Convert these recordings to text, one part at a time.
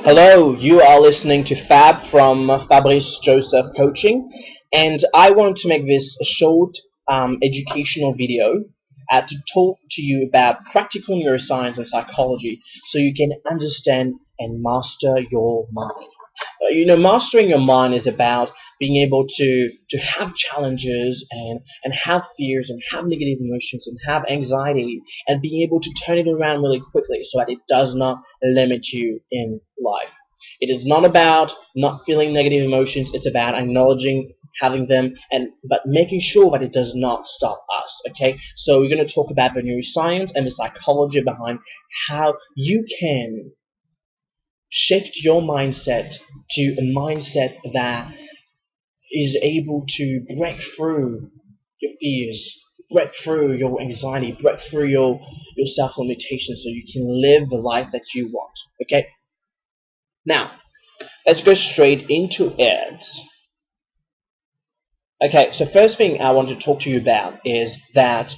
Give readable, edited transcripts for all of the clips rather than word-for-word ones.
Hello, you are listening to Fab from Fabrice Joseph Coaching, and I want to make this a short educational video to talk to you about practical neuroscience and psychology so you can understand and master your mind. Mastering your mind is about being able to have challenges and have fears and have negative emotions and have anxiety and being able to turn it around really quickly so that it does not limit you in life. It is not about not feeling negative emotions, it's about acknowledging having them but making sure that it does not stop us. Okay? So we're going to talk about the neuroscience and the psychology behind how you can shift your mindset to a mindset that is able to break through your fears, break through your anxiety, break through your self-limitations so you can live the life that you want. Okay? Now, let's go straight into it. Okay, so first thing I want to talk to you about is that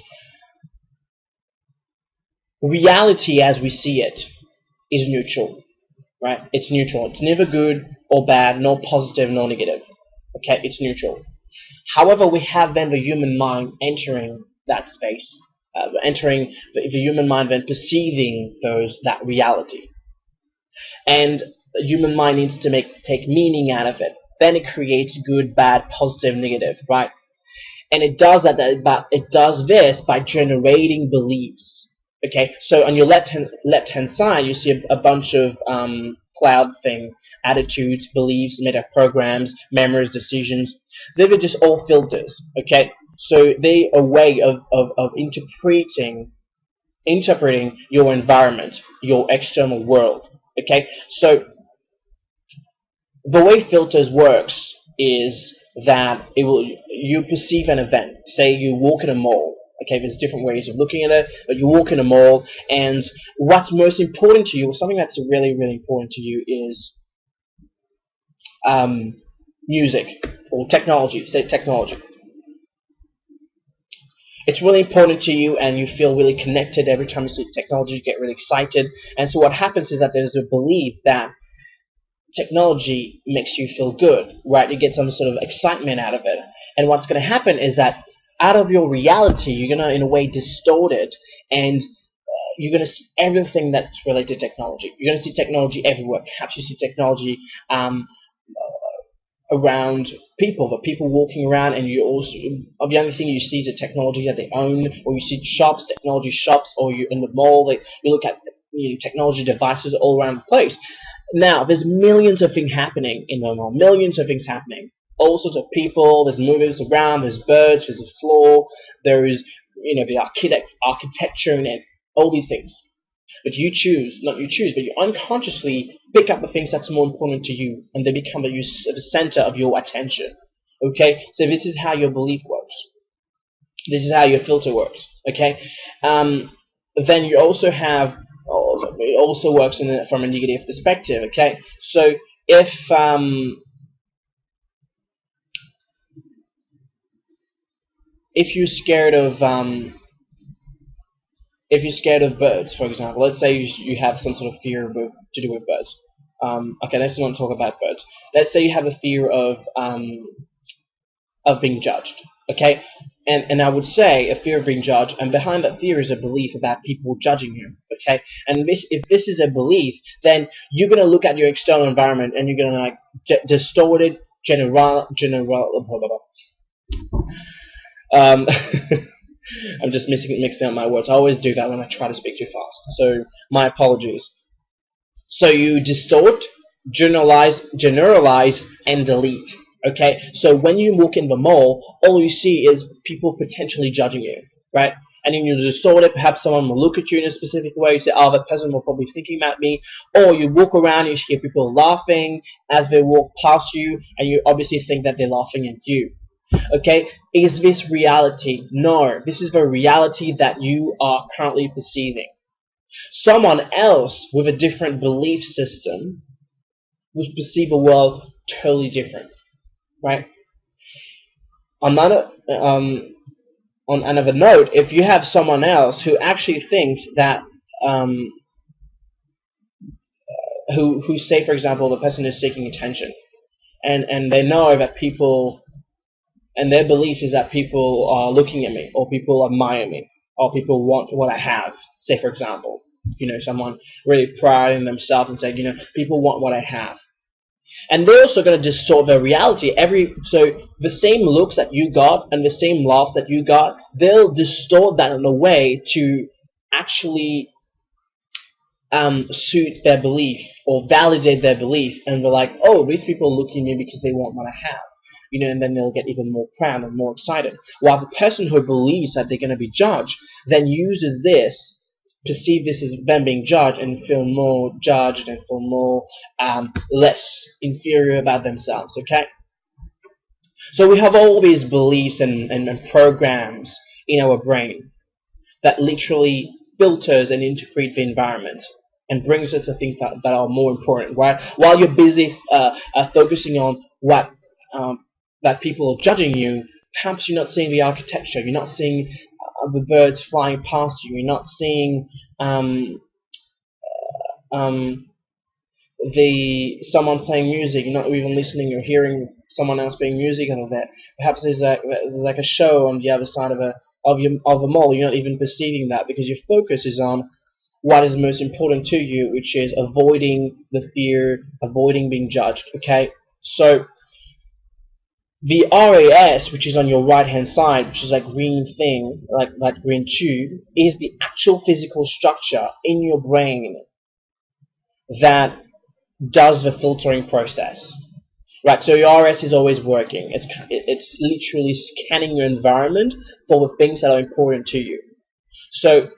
reality as we see it is neutral. Right? It's neutral. It's neither good or bad, nor positive nor negative. Okay? It's neutral. However, we have then the human mind entering that space, entering the human mind then perceiving that reality. And the human mind needs to take meaning out of it. Then it creates good, bad, positive, negative, right? And it does that, but it does this by generating beliefs. Okay, so on your left hand side, you see a bunch of cloud thing, attitudes, beliefs, meta programs, memories, decisions. They were just all filters. Okay, so they are a way of interpreting your environment, your external world. Okay, so the way filters works is that you perceive an event. Say you walk in a mall. Okay, there's different ways of looking at it, but you walk in a mall, and what's most important to you, or something that's really, really important to you, is music or technology. Say technology. It's really important to you, and you feel really connected every time you see technology. You get really excited, and so what happens is that there's a belief that technology makes you feel good, right? You get some sort of excitement out of it. And what's going to happen is that out of your reality, you're going to, in a way, distort it, and you're going to see everything that's related to technology. You're going to see technology everywhere. Perhaps you see technology around people, the people walking around, and you also, the only thing you see is the technology that they own, or you see shops, technology shops, or you're in the mall, you look at technology devices all around the place. Now, there's millions of things happening in the mall, millions of things happening. All sorts of people, there's movies around, there's birds, there's a floor, there is, the architecture and all these things. But you choose, not you choose, but you unconsciously pick up the things that's more important to you, and they become the center of your attention. Okay? So this is how your belief works. This is how your filter works. Okay? Then you also have, it also works from a negative perspective. Okay? So if you're scared of birds, for example, let's say you have some sort of fear to do with birds. Okay, let's not talk about birds. Let's say you have a fear of being judged. Okay, and I would say a fear of being judged, and behind that fear is a belief about people judging you. Okay, and if this is a belief, then you're gonna look at your external environment and you're gonna distort it, I'm just mixing up my words. I always do that when I try to speak too fast. So my apologies. So you distort, generalize, and delete. Okay? So when you walk in the mall, all you see is people potentially judging you, right? And then you distort it. Perhaps someone will look at you in a specific way. You say, oh, that person will probably be thinking about me. Or you walk around and you hear people laughing as they walk past you, and you obviously think that they're laughing at you. Okay, is this reality? No, this is the reality that you are currently perceiving. Someone else with a different belief system would perceive a world totally different, right? On another note, if you have someone else who actually thinks that who say, for example, the person is seeking attention, and they know that people, and their belief is that people are looking at me, or people admire me, or people want what I have. Say, for example, someone really proud in themselves and say, people want what I have. And they're also going to distort their reality. So the same looks that you got and the same laughs that you got, they'll distort that in a way to actually suit their belief or validate their belief, and they're like, oh, these people are looking at me because they want what I have, and then they'll get even more proud and more excited. While the person who believes that they're going to be judged then uses this, perceive this as them being judged, and feel more judged and feel more less inferior about themselves. Okay, so we have all these beliefs and programs in our brain that literally filters and interpret the environment and brings us to things that are more important. Right? While you're busy focusing on what that people are judging you, perhaps you're not seeing the architecture, you're not seeing the birds flying past you, you're not seeing someone playing music, you're not even listening, you're hearing someone else playing music over there. Perhaps there's like a show on the other side of a mall, you're not even perceiving that because your focus is on what is most important to you, which is avoiding the fear, avoiding being judged. Okay, so the RAS, which is on your right hand side, which is like green thing, like that green tube, is the actual physical structure in your brain that does the filtering process. Right, so your RS is always working. It's literally scanning your environment for the things that are important to you. So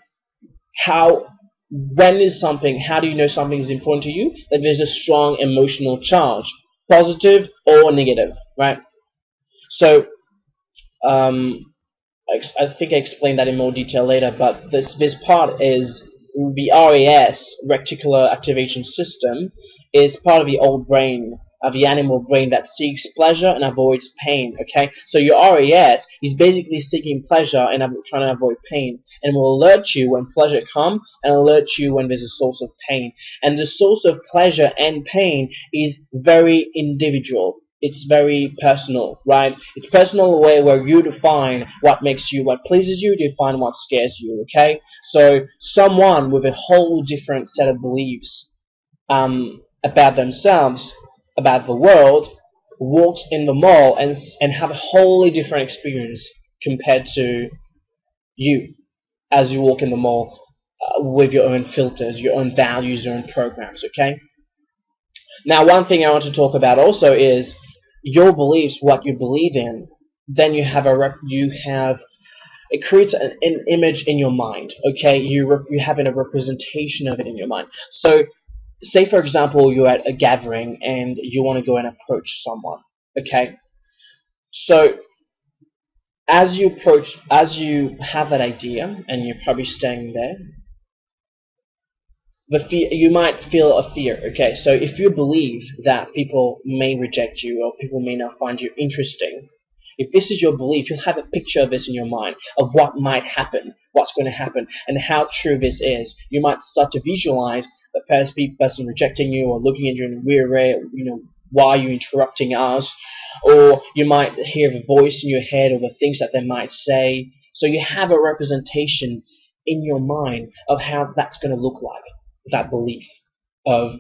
how do you know something is important to you? That there's a strong emotional charge, positive or negative, right? So I think I explained that in more detail later, but this part is the RAS, reticular activation system, is part of the old brain, the animal brain that seeks pleasure and avoids pain. Okay, so your RAS is basically seeking pleasure and trying to avoid pain, and will alert you when pleasure comes and alert you when there's a source of pain. And the source of pleasure and pain is very individual. It's very personal, right? It's personal way where you define what makes you, what pleases you, define what scares you, okay? So someone with a whole different set of beliefs about themselves, about the world, walks in the mall and have a wholly different experience compared to you as you walk in the mall with your own filters, your own values, your own programs, okay? Now, one thing I want to talk about also is your beliefs, what you believe in. Then you have it creates an image in your mind. Okay, you have a representation of it in your mind. So, say for example, you're at a gathering and you want to go and approach someone. Okay, so as you have that idea, and you're probably standing there, you might feel a fear. Okay, so if you believe that people may reject you or people may not find you interesting, if this is your belief, you'll have a picture of this in your mind of what might happen, what's going to happen, and how true this is. You might start to visualize the person rejecting you or looking at you in a weird way. Why are you interrupting us? Or you might hear the voice in your head or the things that they might say. So you have a representation in your mind of how that's going to look like. That belief of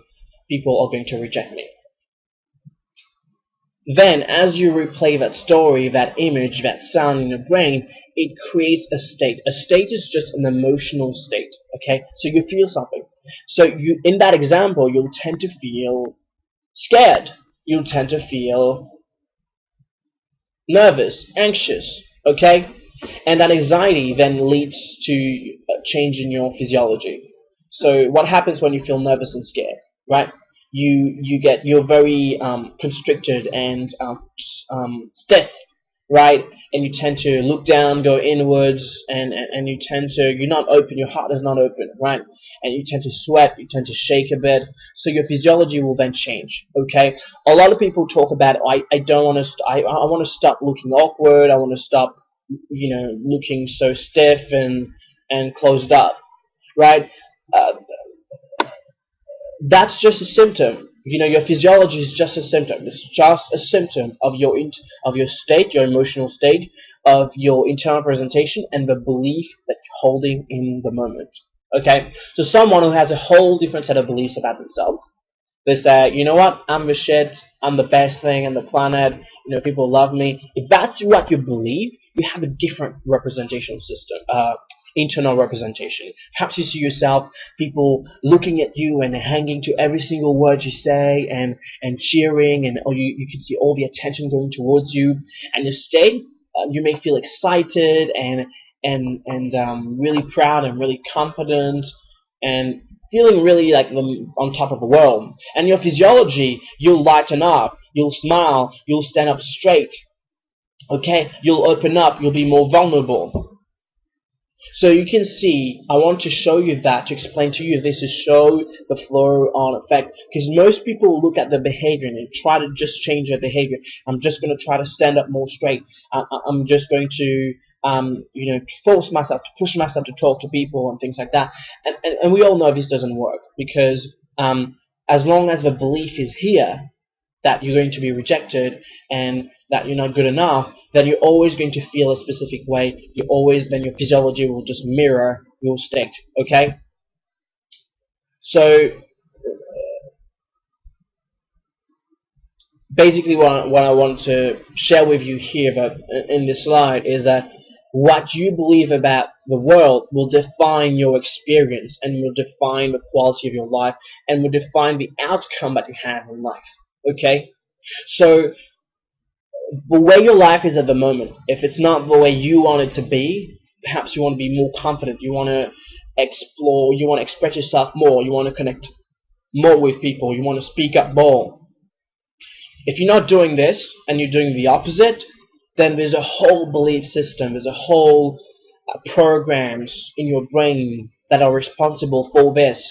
people are going to reject me. Then, as you replay that story, that image, that sound in your brain, it creates a state. A state is just an emotional state, okay? So you feel something. So in that example, you'll tend to feel scared. You'll tend to feel nervous, anxious, okay? And that anxiety then leads to a change in your physiology. So what happens when you feel nervous and scared, right? You're very constricted and stiff, right? And you tend to look down, go inwards, and you're not open. Your heart is not open, right? And you tend to sweat. You tend to shake a bit. So your physiology will then change. Okay. A lot of people talk about I don't want to. I want to stop looking awkward. I want to stop, looking so stiff and closed up, right? That's just a symptom. You know, your physiology is just a symptom. It's just a symptom of of your state, your emotional state, of your internal presentation, and the belief that you're holding in the moment. Okay, so someone who has a whole different set of beliefs about themselves, they say, you know what, I'm the shit, I'm the best thing on the planet, you know, people love me. If that's what you believe, you have a different representation system, internal representation. Perhaps you see yourself, people looking at you and hanging to every single word you say, and cheering, and or you can see all the attention going towards you, and you stay, you may feel excited and really proud and really confident, and feeling really like them on top of the world. And your physiology, you'll lighten up, you'll smile, you'll stand up straight, okay? You'll open up, you'll be more vulnerable. So you can see, I want to show you that, to explain to you this, to show the flow-on effect. Because most people look at the behavior and try to just change their behavior. I'm just going to try to stand up more straight. I'm just going to, you know, force myself, to push myself to talk to people and things like that. And we all know this doesn't work. Because as long as the belief is here, that you're going to be rejected and that you're not good enough, then you're always going to feel a specific way. You always, then your physiology will just mirror your state. Okay? So basically, what I want to share with you here, in this slide, is that what you believe about the world will define your experience, and will define the quality of your life, and will define the outcome that you have in life. Okay? So the way your life is at the moment, if it's not the way you want it to be, perhaps you want to be more confident, you want to explore, you want to express yourself more, you want to connect more with people, you want to speak up more. If you're not doing this, and you're doing the opposite, then there's a whole belief system, there's a whole programs in your brain that are responsible for this.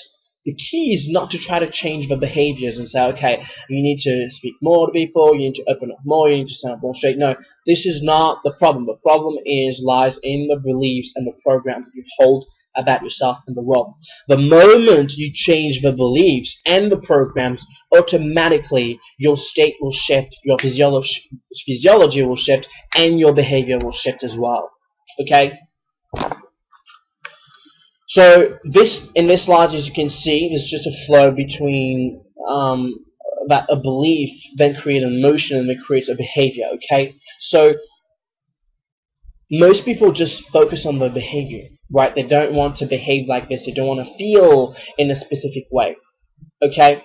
The key is not to try to change the behaviors and say, okay, you need to speak more to people, you need to open up more, you need to stand up more straight. No, this is not the problem. The problem lies in the beliefs and the programs that you hold about yourself and the world. The moment you change the beliefs and the programs, automatically your state will shift, your physiology will shift, and your behavior will shift as well. Okay? So in this slide, as you can see, there's just a flow between that a belief then creates an emotion and then creates a behavior. Okay, so most people just focus on the behavior, right? They don't want to behave like this. They don't want to feel in a specific way. Okay,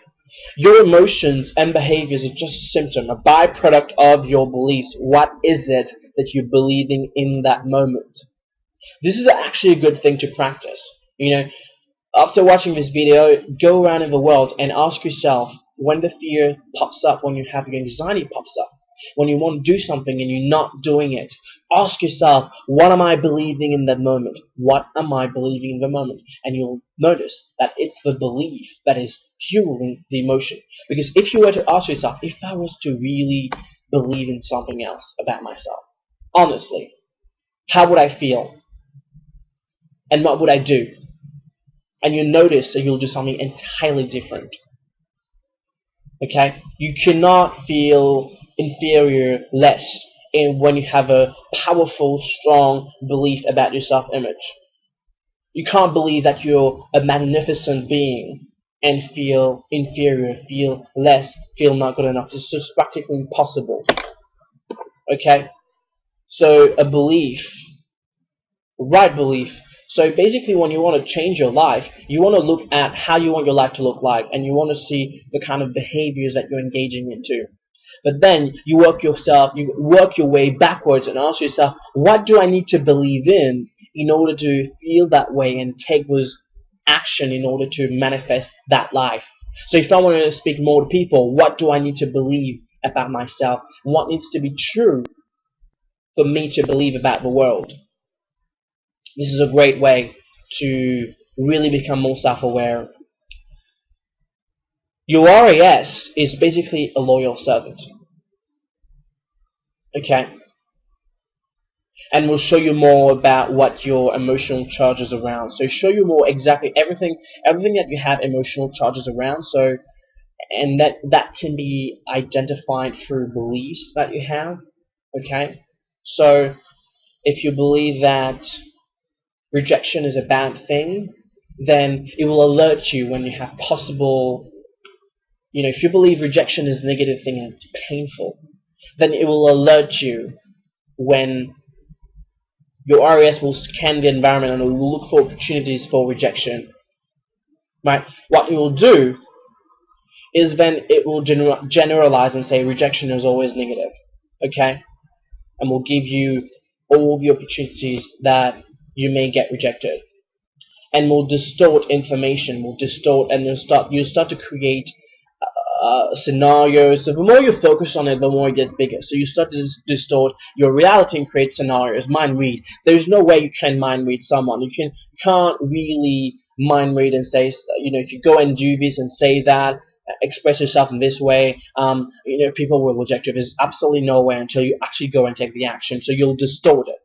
your emotions and behaviors are just a symptom, a byproduct of your beliefs. What is it that you're believing in that moment? This is actually a good thing to practice. You know, after watching this video, go around in the world and ask yourself, when the fear pops up, when you have your anxiety pops up, when you want to do something and you're not doing it, ask yourself, what am I believing in that moment? What am I believing in the moment? And you'll notice that it's the belief that is fueling the emotion. Because if you were to ask yourself, if I was to really believe in something else about myself, honestly, how would I feel? And what would I do? And you'll notice that you'll do something entirely different. Okay? You cannot feel inferior, less, when you have a powerful, strong belief about your self-image. You can't believe that you're a magnificent being and feel inferior, feel less, feel not good enough. It's just practically impossible. Okay? So a belief, right belief. So basically, when you want to change your life, you want to look at how you want your life to look like, and you want to see the kind of behaviors that you're engaging into. But then you work your way backwards and ask yourself, what do I need to believe in order to feel that way and take those action in order to manifest that life? So if I want to speak more to people, what do I need to believe about myself? What needs to be true for me to believe about the world? This is a great way to really become more self-aware. Your RAS is basically a loyal servant. Okay? and will show you more about what your emotional charges around. So show you more exactly everything that you have emotional charges around. So, and that can be identified through beliefs that you have. Okay, so if you believe that rejection is a bad thing, then it will alert you when you have possible. If you believe rejection is a negative thing and it's painful, then it will alert you when your RAS will scan the environment and it will look for opportunities for rejection. Right? What it will do is then it will generalize and say rejection is always negative. Okay? And will give you all the opportunities that you may get rejected. And will distort information, and you'll start to create scenarios. So the more you focus on it, the more it gets bigger. So you start to distort your reality and create scenarios. Mind read. There's no way you can mind read someone. Can't really mind read and say, if you go and do this and say that, express yourself in this way, people will reject you. There's absolutely no way until you actually go and take the action. So you'll distort it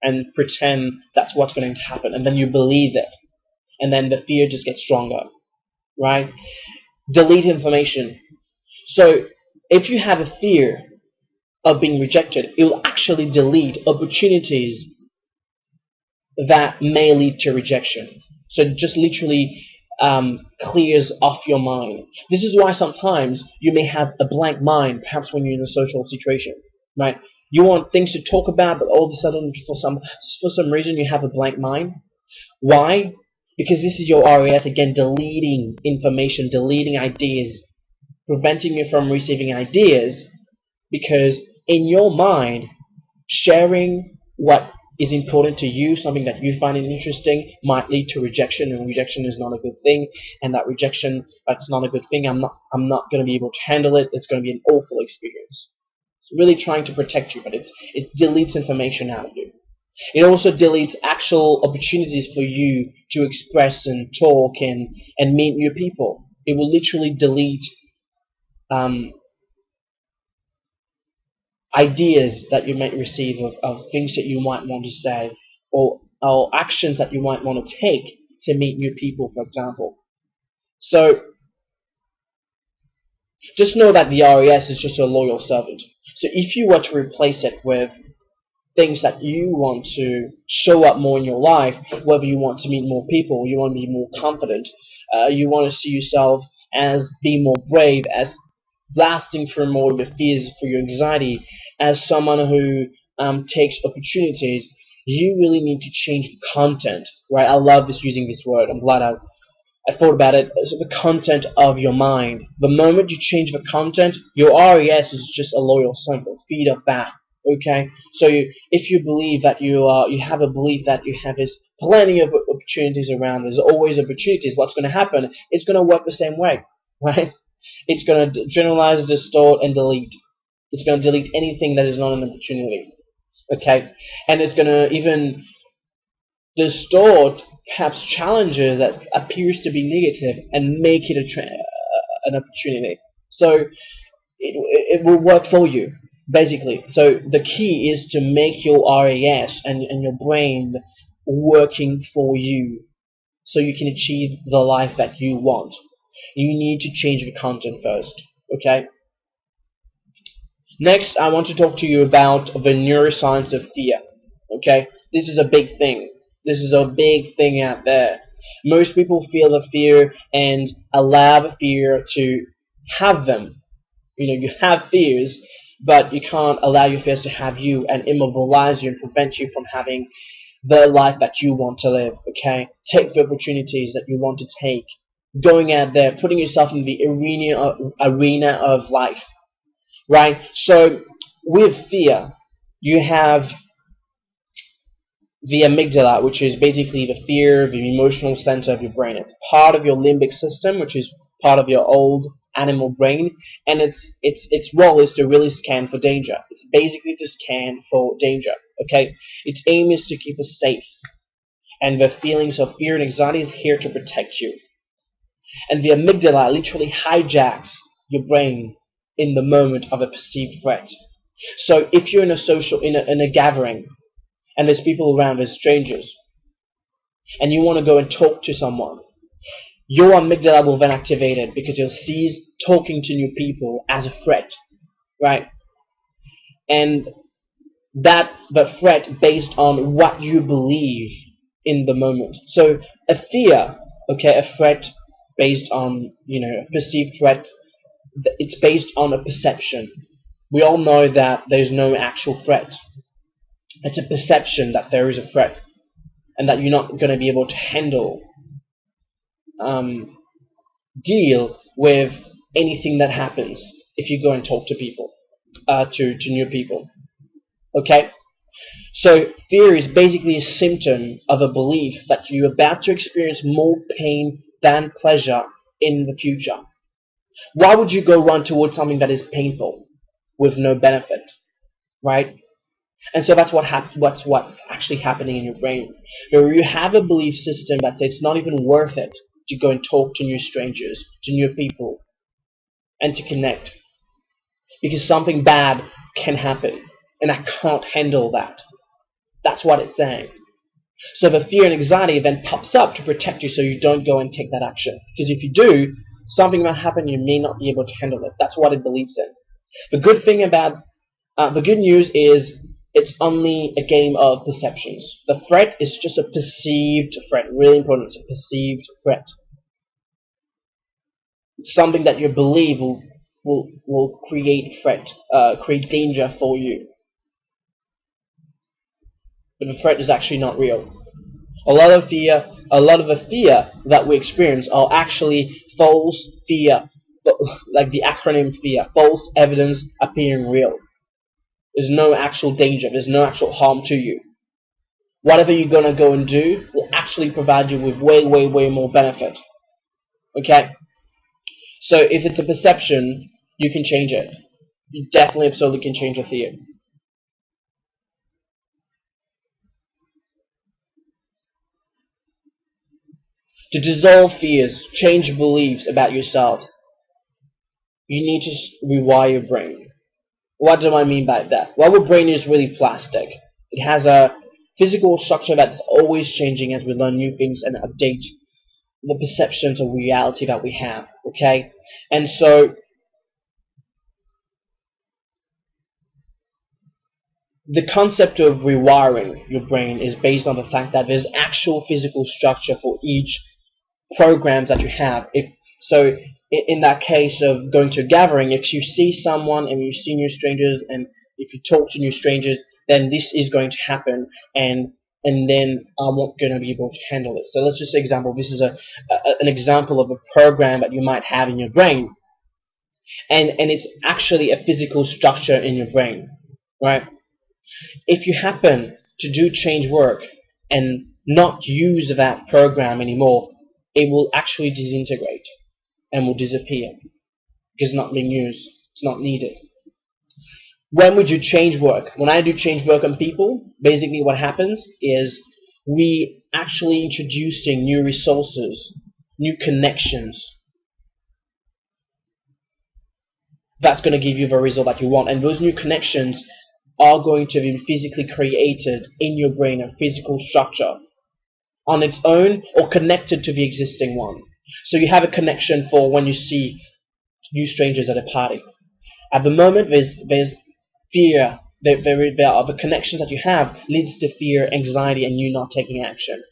and pretend that's what's going to happen, and then you believe it, and then the fear just gets stronger, right? Delete information. So if you have a fear of being rejected, it will actually delete opportunities that may lead to rejection. So it just literally clears off your mind. This is why sometimes you may have a blank mind, perhaps when you're in a social situation, right? You want things to talk about, but all of a sudden, for some reason, you have a blank mind. Why? Because this is your RAS again, deleting information, deleting ideas, preventing you from receiving ideas, because in your mind, sharing what is important to you, something that you find interesting, might lead to rejection, and rejection is not a good thing, and that rejection, that's not a good thing, I'm not going to be able to handle it, it's going to be an awful experience. It's really trying to protect you, but it deletes information out of you. It also deletes actual opportunities for you to express and talk and meet new people. It will literally delete ideas that you might receive of things that you might want to say, or actions that you might want to take to meet new people, for example. So just know that the RAS is just a loyal servant. So if you were to replace it with things that you want to show up more in your life, whether you want to meet more people, you want to be more confident, you want to see yourself as being more brave, as blasting through more of your fears, for your anxiety, as someone who takes opportunities, you really need to change the content, right? I love using this word. I'm glad I thought about it. So the content of your mind. The moment you change the content, your RAS is just a loyal son. It'll feed off that. Okay, so if you believe that you have a belief that you have this plenty of opportunities around, there's always opportunities. What's going to happen? It's going to work the same way, right? It's going to generalize, distort, and delete. It's going to delete anything that is not an opportunity. Okay, and it's going to even distort perhaps challenges that appears to be negative and make it an opportunity. So it will work for you, basically. So the key is to make your RAS and your brain working for you, so you can achieve the life that you want. You need to change the content first. Okay. Next, I want to talk to you about the neuroscience of fear. Okay, this is a big thing. This is a big thing out there. Most people feel the fear and allow the fear to have them. You have fears, but you can't allow your fears to have you and immobilize you and prevent you from having the life that you want to live. Okay, take the opportunities that you want to take. Going out there, putting yourself in the arena of life. Right? So, with fear, you have the amygdala, which is basically the fear, the emotional center of your brain. It's part of your limbic system, which is part of your old animal brain, and its role is to really scan for danger. It's basically to scan for danger. Okay? Its aim is to keep us safe, and the feelings of fear and anxiety is here to protect you. And the amygdala literally hijacks your brain in the moment of a perceived threat. So if you're in a gathering, and there's people around, there's strangers, and you want to go and talk to someone, your amygdala will then activated because you'll see talking to new people as a threat, right? And that's the threat based on what you believe in the moment. So a fear, okay, a threat based on, a perceived threat, it's based on a perception. We all know that there's no actual threat. It's a perception that there is a threat and that you're not going to be able to handle, deal with anything that happens if you go and talk to people, to new people. Okay? So fear is basically a symptom of a belief that you're about to experience more pain than pleasure in the future. Why would you go run towards something that is painful with no benefit, right? And so that's what's actually happening in your brain. Where you have a belief system that says it's not even worth it to go and talk to new strangers, to new people, and to connect. Because something bad can happen, and I can't handle that. That's what it's saying. So the fear and anxiety then pops up to protect you so you don't go and take that action. Because if you do, something might happen, you may not be able to handle it. That's what it believes in. The good news is it's only a game of perceptions. The threat is just a perceived threat. Really important, it's a perceived threat. It's something that you believe will create create danger for you. But the threat is actually not real. A lot of the fear that we experience are actually false fear, like the acronym fear, false evidence appearing real. There's no actual danger, there's no actual harm to you. Whatever you're going to go and do will actually provide you with way, way, way more benefit. Okay? So if it's a perception, you can change it. You definitely, absolutely can change a fear. To dissolve fears, change beliefs about yourselves, you need to rewire your brain. What do I mean by that? Well, our brain is really plastic. It has a physical structure that's always changing as we learn new things and update the perceptions of reality that we have, okay? And so, the concept of rewiring your brain is based on the fact that there's actual physical structure for each programs that you have. So in that case of going to a gathering, if you see someone and you see new strangers, and if you talk to new strangers, then this is going to happen, and then I'm not going to be able to handle it. So let's just say, example, this is an example of a program that you might have in your brain, and it's actually a physical structure in your brain, right? If you happen to do change work and not use that program anymore, it will actually disintegrate and will disappear because it's not being used, it's not needed. When we do change work, when I do change work on people, basically what happens is we actually introducing new resources, new connections. That's going to give you the result that you want, and those new connections are going to be physically created in your brain, a physical structure on its own or connected to the existing one. So you have a connection for when you see new strangers at a party. At the moment, there's fear. There are the connections that you have leads to fear, anxiety, and you not taking action.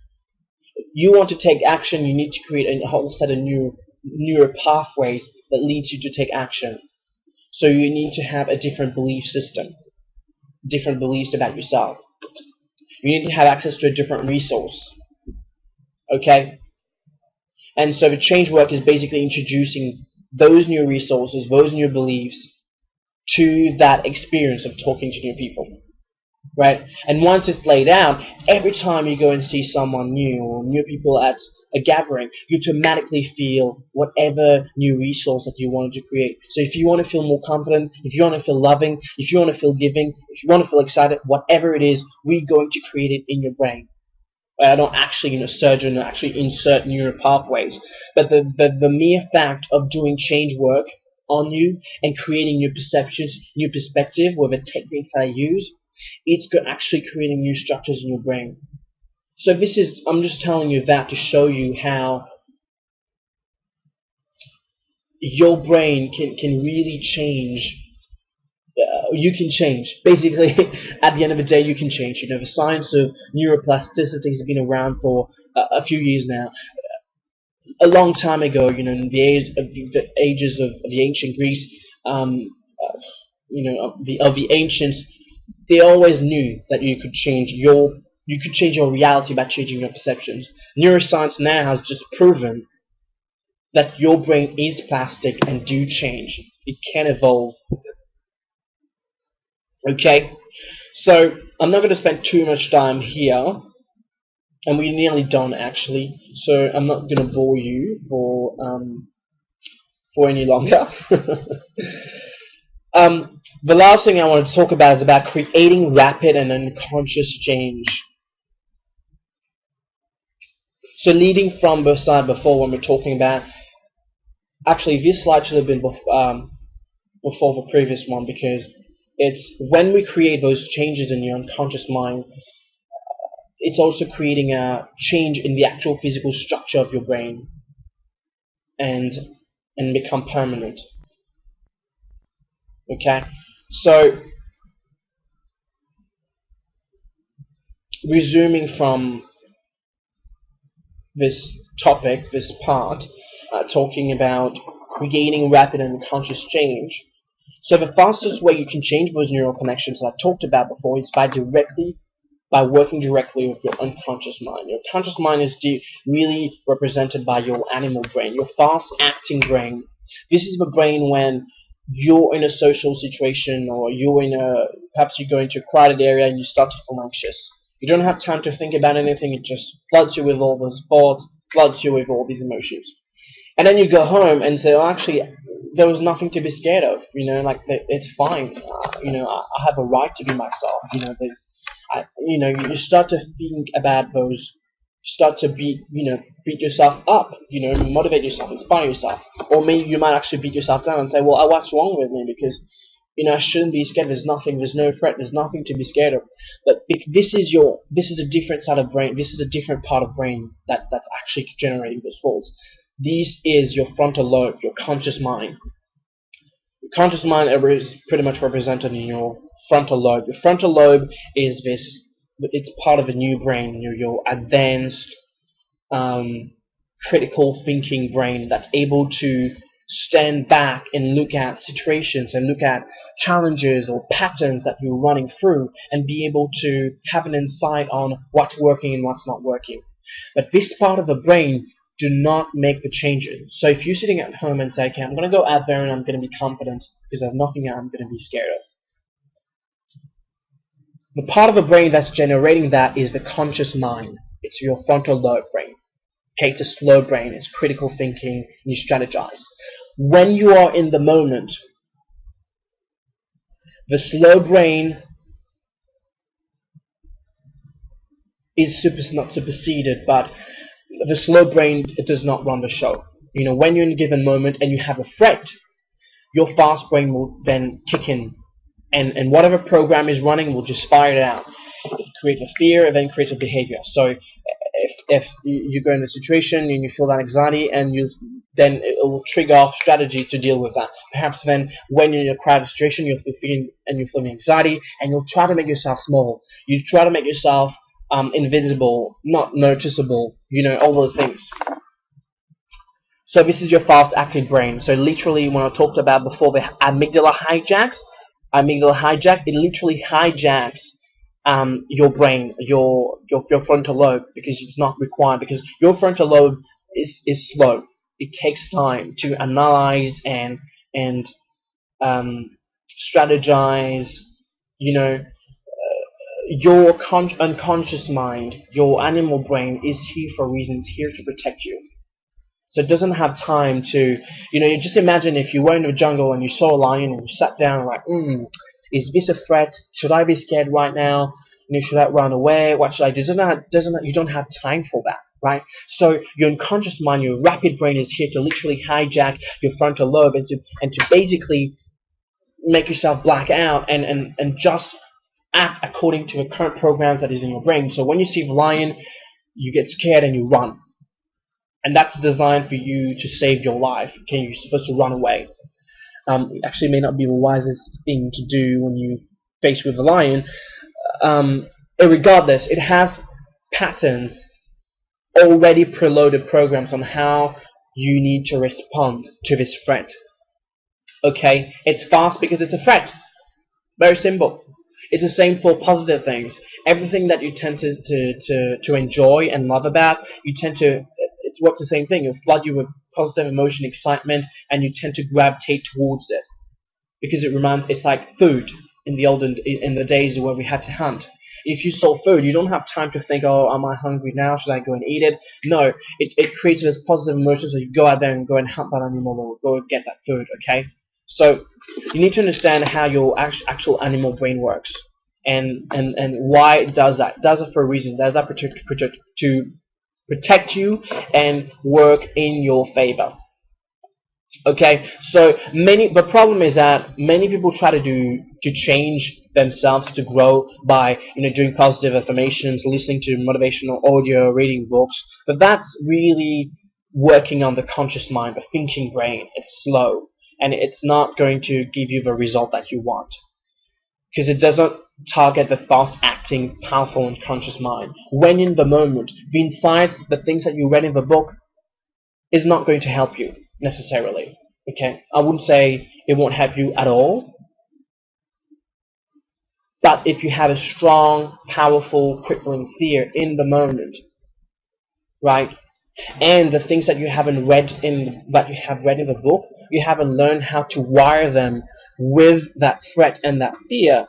If you want to take action, you need to create a whole set of neural pathways that leads you to take action. So you need to have a different belief system, different beliefs about yourself. You need to have access to a different resource. Okay? And so the change work is basically introducing those new resources, those new beliefs to that experience of talking to new people. Right? And once it's laid out, every time you go and see someone new or new people at a gathering, you automatically feel whatever new resource that you wanted to create. So if you want to feel more confident, if you want to feel loving, if you want to feel giving, if you want to feel excited, whatever it is, we're going to create it in your brain. I don't actually, surgeon actually insert neural pathways, but the mere fact of doing change work on you and creating new perceptions, new perspective with the techniques that I use, it's actually creating new structures in your brain. So I'm just telling you that to show you how your brain can really change. You can change. Basically, at the end of the day, you can change. The science of neuroplasticity has been around for a few years now. A long time ago, in the ages of the ancient Greece, of the ancients, they always knew that you could change your reality by changing your perceptions. Neuroscience now has just proven that your brain is plastic and do change. It can evolve. Okay, so I'm not going to spend too much time here, and we're nearly done actually. So I'm not going to bore you for any longer. The last thing I want to talk about is about creating rapid and unconscious change. So leading from the slide before, when we're talking about, actually this slide should have been before the previous one, because it's when we create those changes in your unconscious mind, it's also creating a change in the actual physical structure of your brain and become permanent. Okay, so resuming from this topic, this part, talking about creating rapid and unconscious change. So the fastest way you can change those neural connections that I talked about before is by working directly with your unconscious mind. Your conscious mind is really represented by your animal brain, your fast-acting brain. This is the brain when you're in a social situation, or perhaps you go into a crowded area and you start to feel anxious. You don't have time to think about anything, it just floods you with all those thoughts, floods you with all these emotions. And then you go home and say, well, actually, there was nothing to be scared of. It's fine. I have a right to be myself. You start to think about those. Start to beat yourself up. Motivate yourself, inspire yourself, or maybe you might actually beat yourself down and say, well, what's wrong with me? Because I shouldn't be scared. There's nothing. There's no threat. There's nothing to be scared of. But this is a different side of brain. This is a different part of brain that's actually generating those thoughts. This is your frontal lobe, your conscious mind. Your conscious mind is pretty much represented in your frontal lobe. Your frontal lobe is it's part of a new brain, your advanced, critical thinking brain that's able to stand back and look at situations and look at challenges or patterns that you're running through and be able to have an insight on what's working and what's not working. But this part of the brain do not make the changes. So if you're sitting at home and say, okay, I'm going to go out there and I'm going to be confident because there's nothing I'm going to be scared of. The part of the brain that's generating that is the conscious mind. It's your frontal lobe brain. Okay, it's a slow brain, it's critical thinking, and you strategize. When you are in the moment, the slow brain is not superseded, but the slow brain does not run the show. When you're in a given moment and you have a threat, your fast brain will then kick in, and whatever program is running will just fire it out. It creates a fear and then creates a behavior. So if you go in a situation and you feel that anxiety, and then it will trigger off strategy to deal with that. Perhaps then when you're in a crowded situation, you're feeling anxiety, and you'll try to make yourself small. You try to make yourself invisible, not noticeable, all those things. So this is your fast-acting brain. So literally, when I talked about before the amygdala hijack, it literally hijacks your brain, your frontal lobe, because it's not required, because your frontal lobe is slow. It takes time to analyze and strategize. Your unconscious mind, your animal brain, is here for a reason. It's here to protect you. So it doesn't have time to, just imagine if you were in the jungle and you saw a lion and you sat down and like, is this a threat? Should I be scared right now? Should I run away? What should I do? You don't have time for that, right? So your unconscious mind, your rapid brain, is here to literally hijack your frontal lobe and to basically make yourself black out and just act according to the current programs that is in your brain. So when you see the lion, you get scared and you run. And that's designed for you to save your life. Okay, you're supposed to run away. It actually may not be the wisest thing to do when you face with a lion. Regardless, it has patterns, already preloaded programs on how you need to respond to this threat. Okay, it's fast because it's a threat. Very simple. It's the same for positive things. Everything that you tend to enjoy and love about, you tend to, it's what's the same thing. It'll flood you with positive emotion, excitement, and you tend to gravitate towards it. Because it's like food in the days where we had to hunt. If you saw food, you don't have time to think, oh, am I hungry now? Should I go and eat it? No, it creates this positive emotion, so you go out there and go and hunt that animal or go and get that food, okay? So you need to understand how your actual animal brain works and why it does that. It does it for a reason. It does that to protect you and work in your favor. Okay, so the problem is that many people try to change themselves to grow by doing positive affirmations, listening to motivational audio, reading books, but that's really working on the conscious mind, the thinking brain. It's slow, and it's not going to give you the result that you want because it doesn't target the fast-acting, powerful, and conscious mind. When in the moment, the insights, the things that you read in the book, is not going to help you necessarily. Okay, I wouldn't say it won't help you at all, but if you have a strong, powerful, crippling fear in the moment, right, and the things that you haven't read in the book, you haven't learned how to wire them with that threat and that fear,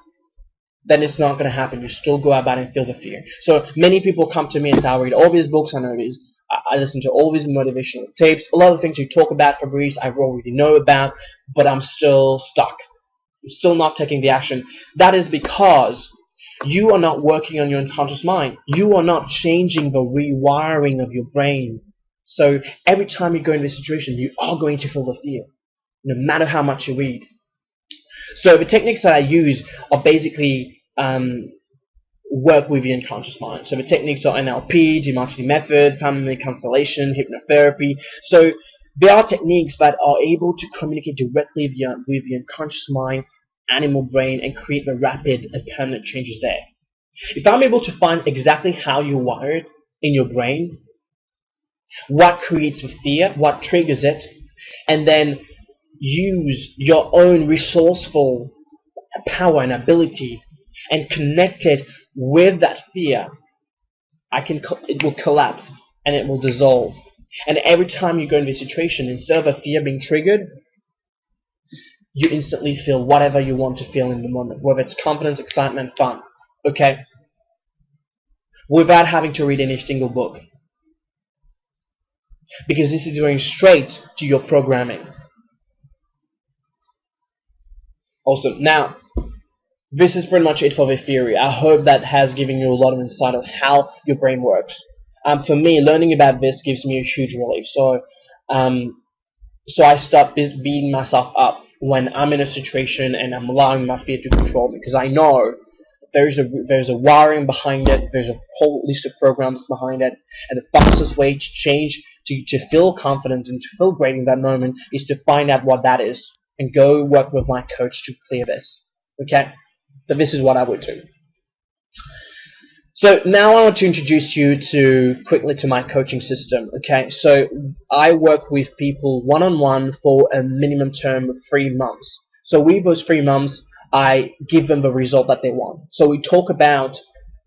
then it's not going to happen. You still go about and feel the fear. So many people come to me and say, I read all these books, I listen to all these motivational tapes, a lot of things you talk about, Fabrice, I already know about, but I'm still stuck. I'm still not taking the action. That is because you are not working on your unconscious mind. You are not changing the rewiring of your brain. So every time you go into this situation, you are going to feel the fear, no matter how much you read. So the techniques that I use are basically work with the unconscious mind. So the techniques are NLP, Demartini method, family constellation, hypnotherapy. So there are techniques that are able to communicate directly with the unconscious mind, animal brain, and create the rapid and permanent changes there. If I'm able to find exactly how you're wired in your brain, what creates the fear, what triggers it, and then use your own resourceful power and ability and connect it with that fear, it will collapse and it will dissolve. And every time you go into a situation, instead of a fear being triggered, you instantly feel whatever you want to feel in the moment, whether it's confidence, excitement, fun, okay? Without having to read any single book. Because this is going straight to your programming. Awesome. Now, this is pretty much it for the theory. I hope that has given you a lot of insight of how your brain works. For me, learning about this gives me a huge relief. So I stop beating myself up when I'm in a situation and I'm allowing my fear to control me, because I know there's a wiring behind it. There's a whole list of programs behind it, and the fastest way to change, to feel confident and to feel great in that moment, is to find out what that is and go work with my coach to clear this. Okay. So this is what I would do. So now I want to introduce you quickly to my coaching system. Okay, so I work with people one-on-one for a minimum term of 3 months. So with those 3 months, I give them the result that they want. So we talk about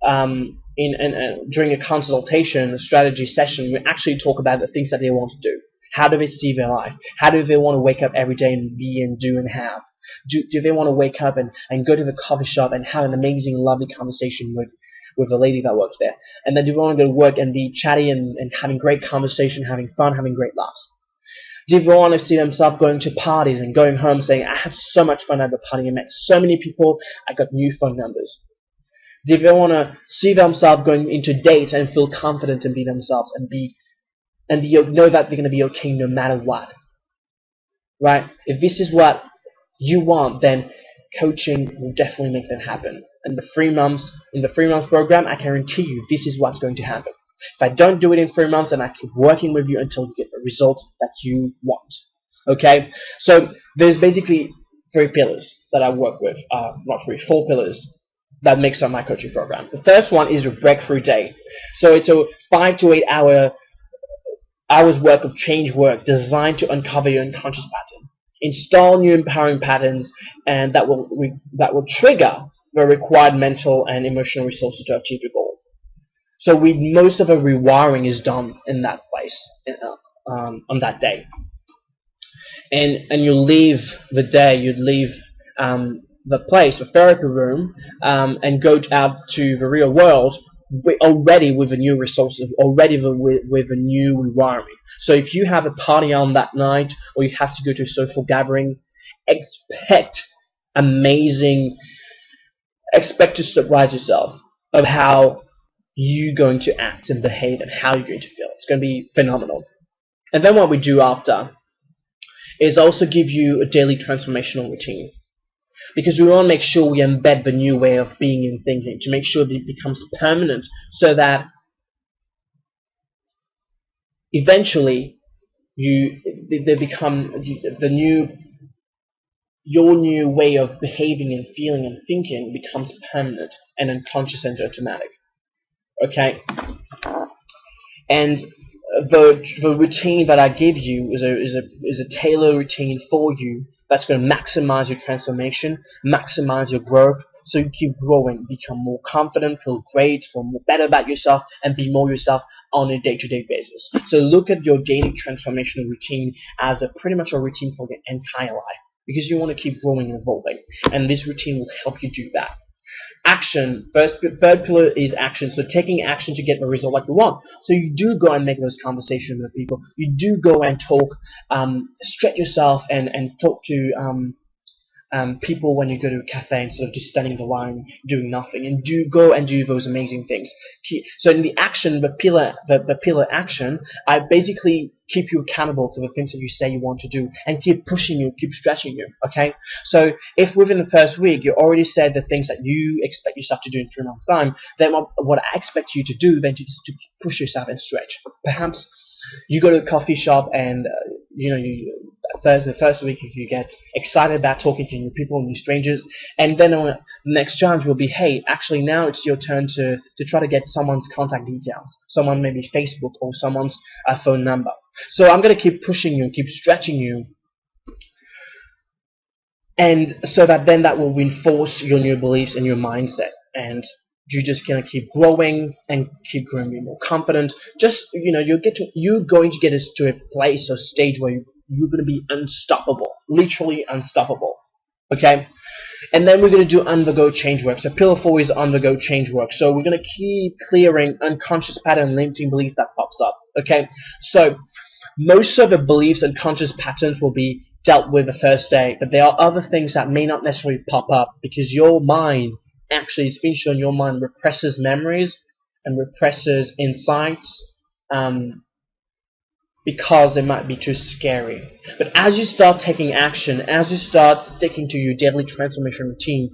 during a consultation, a strategy session, we actually talk about the things that they want to do. How do they see their life? How do they want to wake up every day and be and do and have? Do they want to wake up and go to the coffee shop and have an amazing, lovely conversation with the lady that works there? And then do they want to go to work and be chatty and having great conversation, having fun, having great laughs? Do they want to see themselves going to parties and going home saying, I had so much fun at the party, I met so many people, I got new phone numbers? Do they want to see themselves going into dates and feel confident and be themselves and know that they're going to be okay no matter what? Right? If this is what you want, then coaching will definitely make that happen. in the 3 months program, I guarantee you this is what's going to happen. If I don't do it in 3 months, then I keep working with you until you get the result that you want. Okay, so there's basically 3 pillars that I work with, not 3, 4 pillars that makes up my coaching program. The first one is a breakthrough day. So it's a 5 to 8 hours work of change work designed to uncover your unconscious pattern, install new empowering patterns, and that will trigger the required mental and emotional resources to achieve the goal. So most of the rewiring is done in that place, on that day. And you leave the day, you'd leave the place, the therapy room, and go out to the real world already with a new resources, already with a new rewiring. So if you have a party on that night, or you have to go to a social gathering, expect to surprise yourself of how you're going to act and behave and how you're going to feel. It's going to be phenomenal. And then what we do after is also give you a daily transformational routine. Because we want to make sure we embed the new way of being and thinking, to make sure that it becomes permanent, so that eventually they become your new way of behaving and feeling and thinking becomes permanent and unconscious and automatic. Okay? And the routine that I give you is a tailored routine for you that's going to maximize your transformation, maximize your growth, so you keep growing, become more confident, feel great, feel more better about yourself, and be more yourself on a day-to-day basis. So look at your daily transformational routine as pretty much a routine for your entire life, because you want to keep growing and evolving, and this routine will help you do that. Action. Third pillar is action. So taking action to get the result like you want. So you do go and make those conversations with people. You do go and talk, stretch yourself and talk to people when you go to a cafe instead of just standing in the line doing nothing, and do go and do those amazing things. So in the action, the pillar action, I basically keep you accountable to the things that you say you want to do, and keep pushing you, keep stretching you. Okay, so if within the first week you already said the things that you expect yourself to do in 3 months' time, then what I expect you to do then is to push yourself and stretch. Perhaps you go to a coffee shop and the first week you get excited about talking to new people, new strangers, and then the next challenge will be, hey, actually now it's your turn to try to get someone's contact details, someone maybe Facebook or someone's phone number. So I'm going to keep pushing you, keep stretching you, and so that then that will reinforce your new beliefs and your mindset, and you're just gonna keep growing and keep growing, being more confident. Just you're going to get us to a place or stage where you're gonna be unstoppable, literally unstoppable. Okay, and then we're gonna do undergo change work. So pillar 4 is undergo change work. So we're gonna keep clearing unconscious pattern, limiting belief that pops up. Okay, so most of the beliefs and conscious patterns will be dealt with the first day, but there are other things that may not necessarily pop up because your mind, actually, it's been shown, your mind represses memories and represses insights because they might be too scary. But as you start taking action, as you start sticking to your daily transformation routine,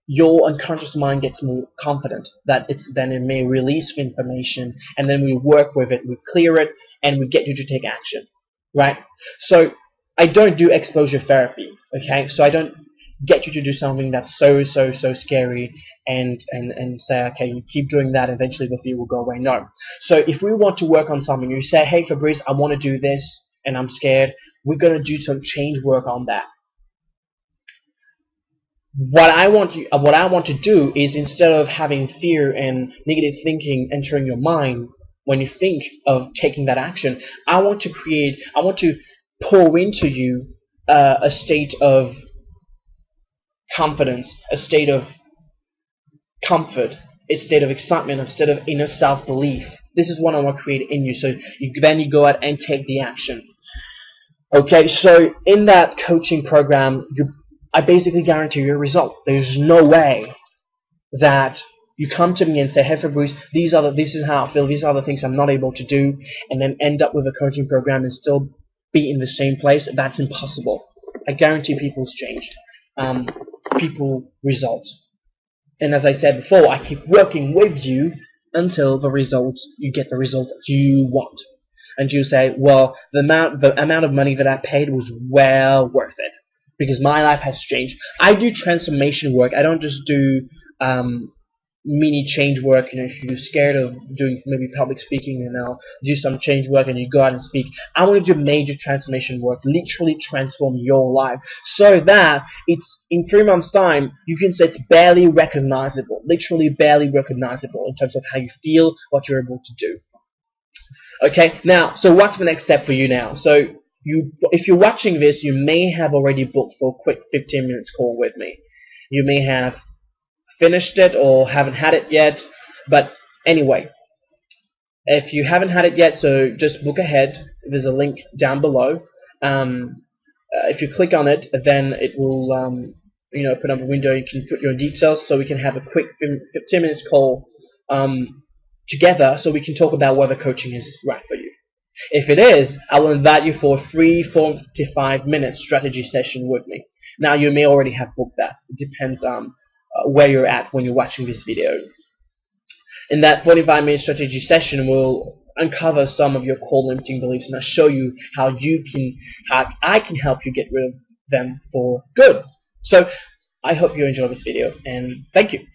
your unconscious mind gets more confident that then it may release information, and then we work with it, we clear it, and we get you to take action, right? So I don't do exposure therapy, okay? So I don't get you to do something that's so scary and say, okay, you keep doing that, eventually the fear will go away. No. So if we want to work on something, you say, hey Fabrice, I want to do this and I'm scared, we're going to do some change work on that. What I want to do is, instead of having fear and negative thinking entering your mind when you think of taking that action, I want to pour into you a state of confidence, a state of comfort, a state of excitement, a state of inner self-belief. This is what I want to create in you, so then you go out and take the action. Okay, so in that coaching program, I basically guarantee you a result. There's no way that you come to me and say, hey Fabrice, this is how I feel, these are the things I'm not able to do, and then end up with a coaching program and still be in the same place. That's impossible. I guarantee people's change. People results. And as I said before, I keep working with you until you get the result that you want. And you say, well, the amount of money that I paid was well worth it because my life has changed. I do transformation work. I don't just do mini change work. You know, if you're scared of doing maybe public speaking, and I'll do some change work and you go out and speak. I want to do major transformation work, literally transform your life, so that it's in 3 months' time you can say it's barely recognizable, literally barely recognizable in terms of how you feel, what you're able to do. Okay, now, so what's the next step for you now? So if you're watching this, you may have already booked for a quick 15 minutes call with me. You may have finished it or haven't had it yet, but anyway, if you haven't had it yet, so just book ahead. There's a link down below. If you click on it, then it will open up a window. You can put your details so we can have a quick 15 minutes call together so we can talk about whether coaching is right for you. If it is, I will invite you for a free 45-minute strategy session with me. Now, you may already have booked that. It depends on where you're at when you're watching this video. In that 45-minute strategy session, we'll uncover some of your core limiting beliefs, and I'll show you how I can help you get rid of them for good. So I hope you enjoy this video, and thank you.